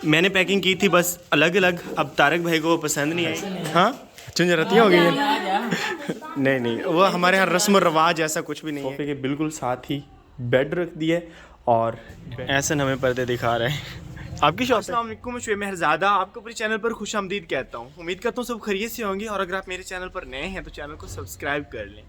मैंने पैकिंग की थी बस अलग अलग, अब तारक भाई को पसंद नहीं आई। हाँ चुंजरती हो गई है। नहीं नहीं, वो हमारे यहाँ रस्म रवाज ऐसा कुछ भी नहीं है। सोफे के बिल्कुल साथ ही बेड रख दिए और ऐसा हमें पर्दे दिखा रहे हैं। आपकी शॉप। अस्सलाम वालेकुम, मैं शुएब मेहरज़ादा आपको अपने चैनल पर खुश आमदीद कहता हूँ। उम्मीद करता हूँ सब खैरियत से होंगे और अगर आप मेरे चैनल पर नए हैं तो चैनल को सब्सक्राइब कर लें।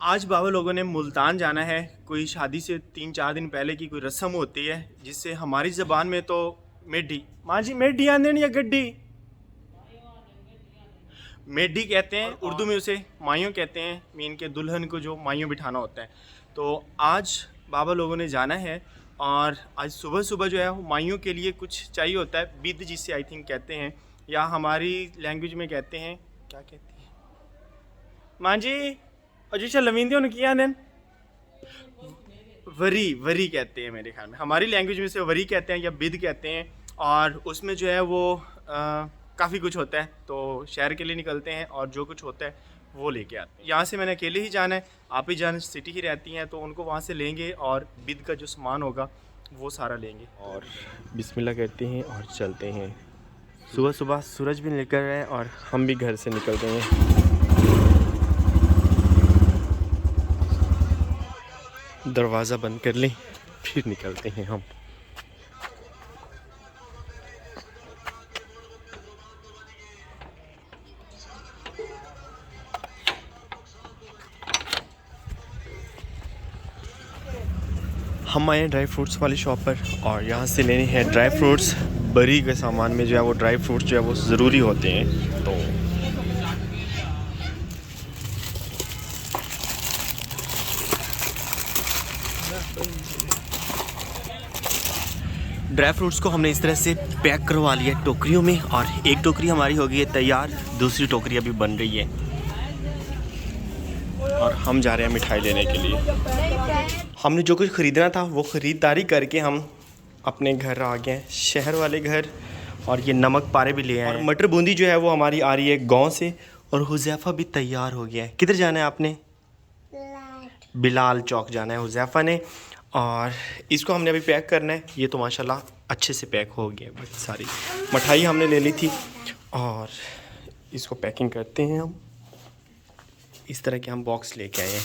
आज बाबा लोगों ने मुल्तान जाना है। कोई शादी से 3-4 दिन पहले की कोई रस्म होती है जिससे हमारी ज़बान में तो मेडी, माँ जी मेडी आंदे या गड्डी, मेडी कहते हैं उर्दू में, उसे माइयों कहते हैं। मीन के दुल्हन को जो माइयों बिठाना होता है। तो आज बाबा लोगों ने जाना है और आज सुबह सुबह जो है वो माइयों के लिए कुछ चाहिए होता है, बिद जिससे आई थिंक कहते हैं, या हमारी लैंग्वेज में कहते हैं, क्या कहते हैं माँ जी अजी लवींदे उनकी आनन वरी कहते हैं मेरे ख्याल में। हमारी लैंग्वेज में से वरी कहते हैं या बिद कहते हैं। और उसमें जो है वो काफ़ी कुछ होता है। तो शहर के लिए निकलते हैं और जो कुछ होता है वो लेके आते हैं। यहाँ से मैंने अकेले ही जाना है, आप ही जान सिटी ही रहती हैं तो उनको वहाँ से लेंगे और बिद का जो सामान होगा वो सारा लेंगे और बिस्मिल्लाह कहते हैं और चलते हैं। सुबह सुबह सूरज भी निकल रहा है और हम भी घर से निकलते हैं। दरवाज़ा बंद कर लें फिर निकलते हैं हम। हम आए हैं ड्राई फ्रूट्स वाली शॉप पर और यहाँ से लेने हैं ड्राई फ्रूट्स। बरी के सामान में जो है वो ड्राई फ्रूट्स जो है वो ज़रूरी होते हैं। तो ड्राई फ्रूट्स को हमने इस तरह से पैक करवा लिया टोकरियों में और एक टोकरी हमारी हो गई है तैयार, दूसरी टोकरी अभी बन रही है और हम जा रहे हैं मिठाई लेने के लिए। हमने जो कुछ ख़रीदना था वो ख़रीदारी करके हम अपने घर आ गए, शहर वाले घर। और ये नमक पारे भी ले आए हैं। मटर बूंदी जो है वो हमारी आ रही है गांव से और हुज़ैफ़ा भी तैयार हो गया है। किधर जाना है आपने? बिलाल चौक जाना है हुज़ैफ़ा ने। और इसको हमने अभी पैक करना है। ये तो माशाल्लाह अच्छे से पैक हो गया। बड़ी सारी मिठाई हमने ले ली थी और इसको पैकिंग करते हैं हम। इस तरह के हम बॉक्स लेके आए हैं।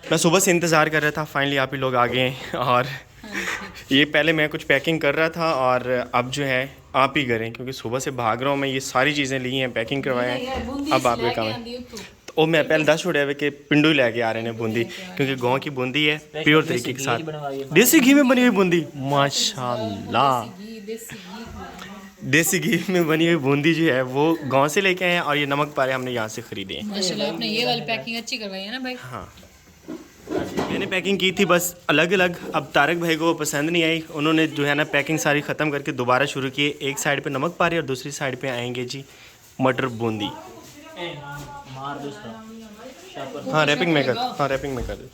मैं सुबह से इंतज़ार कर रहा था, फाइनली आप ही लोग आ गए हैं। और ये पहले मैं कुछ पैकिंग कर रहा था और अब जो है आप ही करें क्योंकि सुबह से भाग रहा हूँ मैं। ये सारी चीज़ें ली हैं, पैकिंग करवाए हैं, अब आप काम है। तो मैं पहले 10 छोड़े हुए कि पिंडू ही लेके आ रहे हैं बूंदी, क्योंकि गांव की बूंदी है प्योर तरीके के साथ, देसी घी में बनी हुई बूंदी। माशाल्लाह, देसी घी में बनी हुई बूंदी जो है वो गांव से लेके आए हैं और ये नमक पारे हमने यहाँ से ख़रीदे हैं। माशाल्लाह आपने ये वाली पैकिंग अच्छी करवाई है ना भाई। हाँ मैंने पैकिंग की थी बस अलग अलग, अब तारक भाई को पसंद नहीं आई। उन्होंने जो है ना पैकिंग सारी ख़त्म करके दोबारा शुरू किए। एक साइड पे नमक पारे और दूसरी साइड पे आएंगे जी मटर बूंदी। हाँ रैपिंग में कर दे।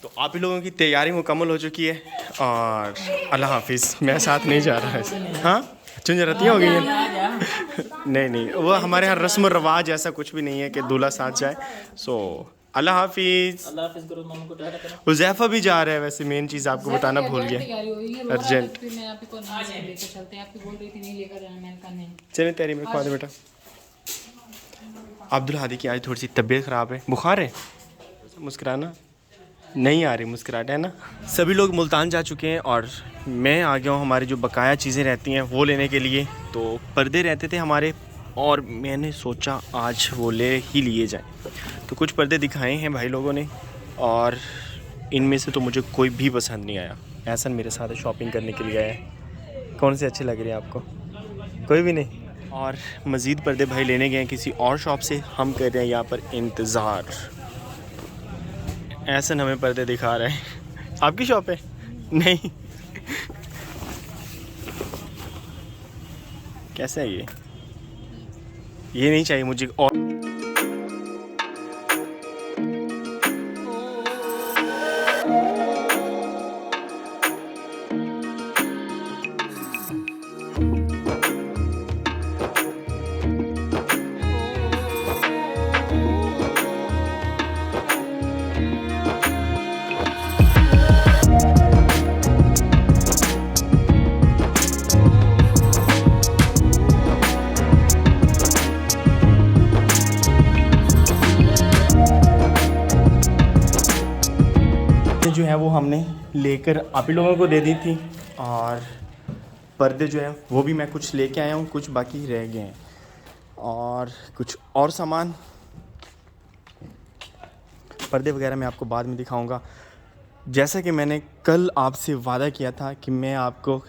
तो आप ही लोगों की तैयारी मुकम्मल हो चुकी है और अल्लाह हाफिज़। मैं साथ नहीं जा रहा है। हाँ चुंजरती हो गई है। नहीं वो हमारे यहाँ रस्म रवाज ऐसा कुछ भी नहीं है कि दूल्हा साथ जाए। सो अल्लाह हाफिज़। हुज़ैफ़ा भी जा रहा है। वैसे मेन चीज़ आपको बताना भूल गया, अर्जेंट। चलिए तैयारी में खवा दे बेटा। अब्दुल हादी की आज थोड़ी सी तबीयत ख़राब है, बुखार है। मुस्कुराना नहीं आ रही मुस्कुराहट है ना। सभी लोग मुल्तान जा चुके हैं और मैं आ गया हूँ हमारी जो बकाया चीज़ें रहती हैं वो लेने के लिए। तो पर्दे रहते थे हमारे और मैंने सोचा आज वो ले ही लिए जाएं। तो कुछ पर्दे दिखाए हैं भाई लोगों ने और इनमें से तो मुझे कोई भी पसंद नहीं आया। एहसन मेरे साथ शॉपिंग करने के लिए आया है। कौन से अच्छे लग रहे हैं आपको? कोई भी नहीं। और मज़ीद पर्दे भाई लेने गए हैं किसी और शॉप से। हम कर रहे हैं यहाँ पर इंतज़ार। ऐसा हमें पर्दे दिखा रहा है। आपकी शॉप है? नहीं। कैसा है ये नहीं चाहिए मुझे। और जो है वो हमने लेकर आप ही लोगों को दे दी थी, और पर्दे जो है वो भी मैं कुछ लेके आया हूँ, कुछ बाकी रह गए हैं, और कुछ और सामान पर्दे वगैरह मैं आपको बाद में दिखाऊंगा। जैसा कि मैंने कल आपसे वादा किया था कि मैं आपको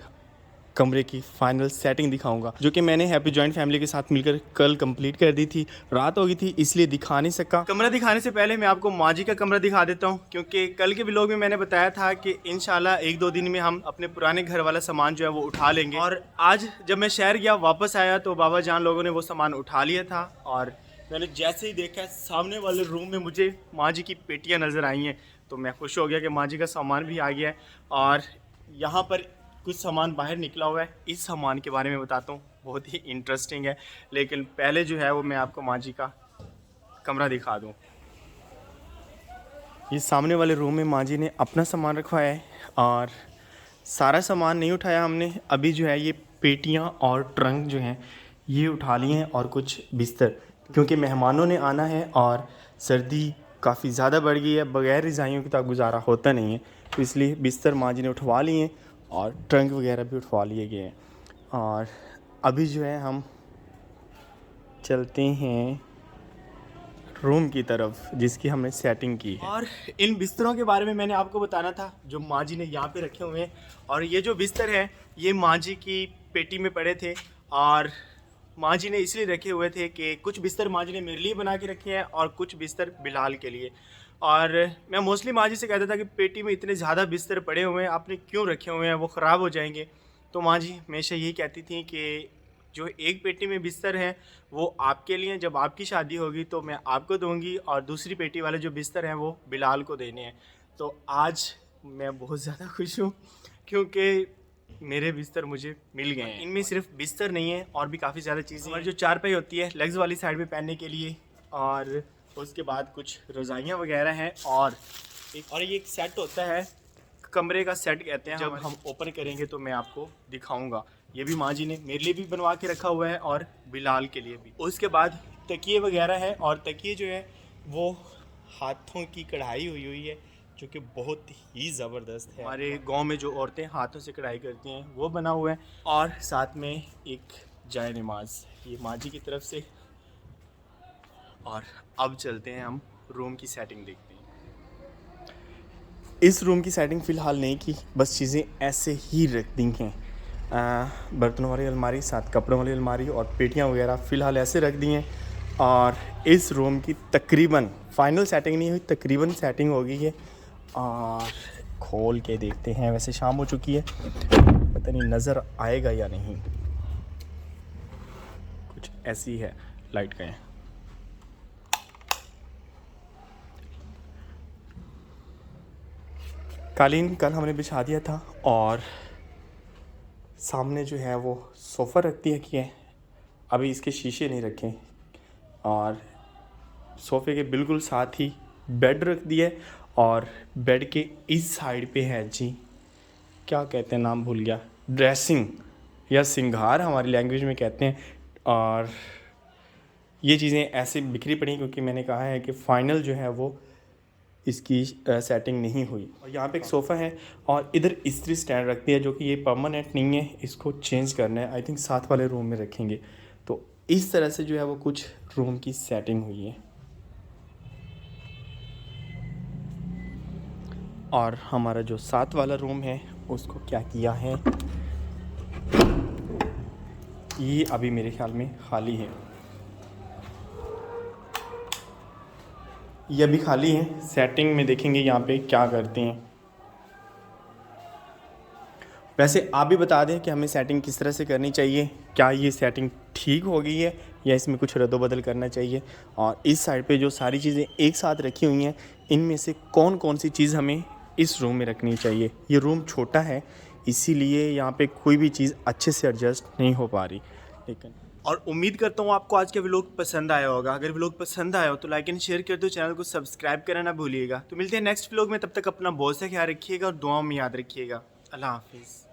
कमरे की फाइनल सेटिंग दिखाऊंगा, जो कि मैंने हैप्पी जॉइंट फैमिली के साथ मिलकर कल कंप्लीट कर दी थी। रात हो गई थी इसलिए दिखा नहीं सका। कमरा दिखाने से पहले मैं आपको माँ जी का कमरा दिखा देता हूँ, क्योंकि कल के व्लॉग में मैंने बताया था कि इंशाल्लाह 1-2 दिन में हम अपने पुराने घर वाला सामान जो है वो उठा लेंगे। और आज जब मैं शहर गया वापस आया तो बाबा जान लोगों ने वो सामान उठा लिया था, और मैंने जैसे ही देखा सामने वाले रूम में मुझे माँ जी की पेटियाँ नज़र आई हैं, तो मैं खुश हो गया कि माँ जी का सामान भी आ गया है। और यहाँ पर कुछ सामान बाहर निकला हुआ है, इस सामान के बारे में बताता हूँ, बहुत ही इंटरेस्टिंग है। लेकिन पहले जो है वो मैं आपको माँ जी का कमरा दिखा दूँ। ये सामने वाले रूम में माँ जी ने अपना सामान रखवाया है, और सारा सामान नहीं उठाया हमने अभी। जो है ये पेटियाँ और ट्रंक जो हैं ये उठा लिए हैं, और कुछ बिस्तर, क्योंकि मेहमानों ने आना है और सर्दी काफ़ी ज़्यादा बढ़ गई है, बग़ैर रज़ाइयों के तो गुजारा होता नहीं है, तो इसलिए बिस्तर माँ जी ने उठवा लिए हैं और ट्रंक वगैरह भी उठवा लिए गए हैं। और अभी जो है हम चलते हैं रूम की तरफ जिसकी हमने सेटिंग की है। और इन बिस्तरों के बारे में मैंने आपको बताना था जो माँ जी ने यहाँ पे रखे हुए हैं। और ये जो बिस्तर है ये माँ जी की पेटी में पड़े थे, और माँ जी ने इसलिए रखे हुए थे कि कुछ बिस्तर माँ जी ने मेरे लिए बना के रखे हैं और कुछ बिस्तर बिलाल के लिए। और मैं मोस्टली माँ जी से कहता था कि पेटी में इतने ज़्यादा बिस्तर पड़े हुए हैं, आपने क्यों रखे हुए हैं, वो ख़राब हो जाएंगे। तो माँ जी हमेशा यही कहती थी कि जो एक पेटी में बिस्तर है वो आपके लिए, जब आपकी शादी होगी तो मैं आपको दूंगी, और दूसरी पेटी वाले जो बिस्तर हैं वो बिलाल को देने हैं। तो आज मैं बहुत ज़्यादा खुश हूँ क्योंकि मेरे बिस्तर मुझे मिल गए हैं। इनमें सिर्फ बिस्तर नहीं है और भी काफ़ी ज़्यादा चीज़ें हैं। जो चारपाई होती है लेग्स वाली साइड पे पहनने के लिए, और उसके बाद कुछ रज़ाइयाँ वगैरह हैं, और ये एक सेट होता है, कमरे का सेट कहते हैं। जब हम ओपन करेंगे तो मैं आपको दिखाऊंगा। ये भी माँ जी ने मेरे लिए भी बनवा के रखा हुआ है और बिलाल के लिए भी। उसके बाद तकिए वगैरह है, और तकिए जो है वो हाथों की कढ़ाई हुई है जो कि बहुत ही ज़बरदस्त है। हमारे गांव में जो औरतें हाथों से कढ़ाई करती हैं वो बना हुआ है, और साथ में एक जाए नमाज ये माँ जी की तरफ से। और अब चलते हैं हम रूम की सेटिंग देखते हैं। इस रूम की सेटिंग फ़िलहाल नहीं की, बस चीज़ें ऐसे ही रख दी हैं। बर्तनों वाली अलमारी, साथ कपड़ों वाली अलमारी और पेटियाँ वगैरह फ़िलहाल ऐसे रख दी हैं। और इस रूम की तकरीबन फाइनल सेटिंग नहीं हुई, तकरीबन सेटिंग हो गई है। और खोल के देखते हैं, वैसे शाम हो चुकी है, पता नहीं नज़र आएगा या नहीं। कुछ ऐसी है, लाइट का है। कालीन कल हमने बिछा दिया था, और सामने जो है वो सोफ़ा रख दिया कि है, अभी इसके शीशे नहीं रखे, और सोफ़े के बिल्कुल साथ ही बेड रख दिया है, और बेड के इस साइड पे है जी, क्या कहते हैं नाम भूल गया, ड्रेसिंग या सिंगार हमारी लैंग्वेज में कहते हैं। और ये चीज़ें ऐसे बिखरी पड़ी क्योंकि मैंने कहा है कि फ़ाइनल जो है वो इसकी सेटिंग नहीं हुई। और यहाँ पे एक सोफ़ा है, और इधर इस्त्री स्टैंड रखती है जो कि ये परमानेंट नहीं है, इसको चेंज करना है। आई थिंक साथ वाले रूम में रखेंगे। तो इस तरह से जो है वो कुछ रूम की सेटिंग हुई है। और हमारा जो साथ वाला रूम है उसको क्या किया है, ये अभी मेरे ख्याल में खाली है। ये अभी खाली है, सेटिंग में देखेंगे यहाँ पे क्या करते हैं। वैसे आप भी बता दें कि हमें सेटिंग किस तरह से करनी चाहिए, क्या ये सेटिंग ठीक हो गई है या इसमें कुछ रद्दोबदल करना चाहिए। और इस साइड पे जो सारी चीज़ें एक साथ रखी हुई हैं, इनमें से कौन कौन सी चीज़ हमें इस रूम में रखनी चाहिए। ये रूम छोटा है इसीलिए यहाँ पे कोई भी चीज़ अच्छे से एडजस्ट नहीं हो पा रही। लेकिन और उम्मीद करता हूँ आपको आज का व्लॉग पसंद आया होगा। अगर व्लॉग पसंद आया हो तो लाइक एंड शेयर कर दो, चैनल को सब्सक्राइब करना ना भूलिएगा। तो मिलते हैं नेक्स्ट व्लॉग में, तब तक अपना बहुत सा ख्याल रखिएगा और दुआओं में याद रखिएगा। अल्लाह हाफिज़।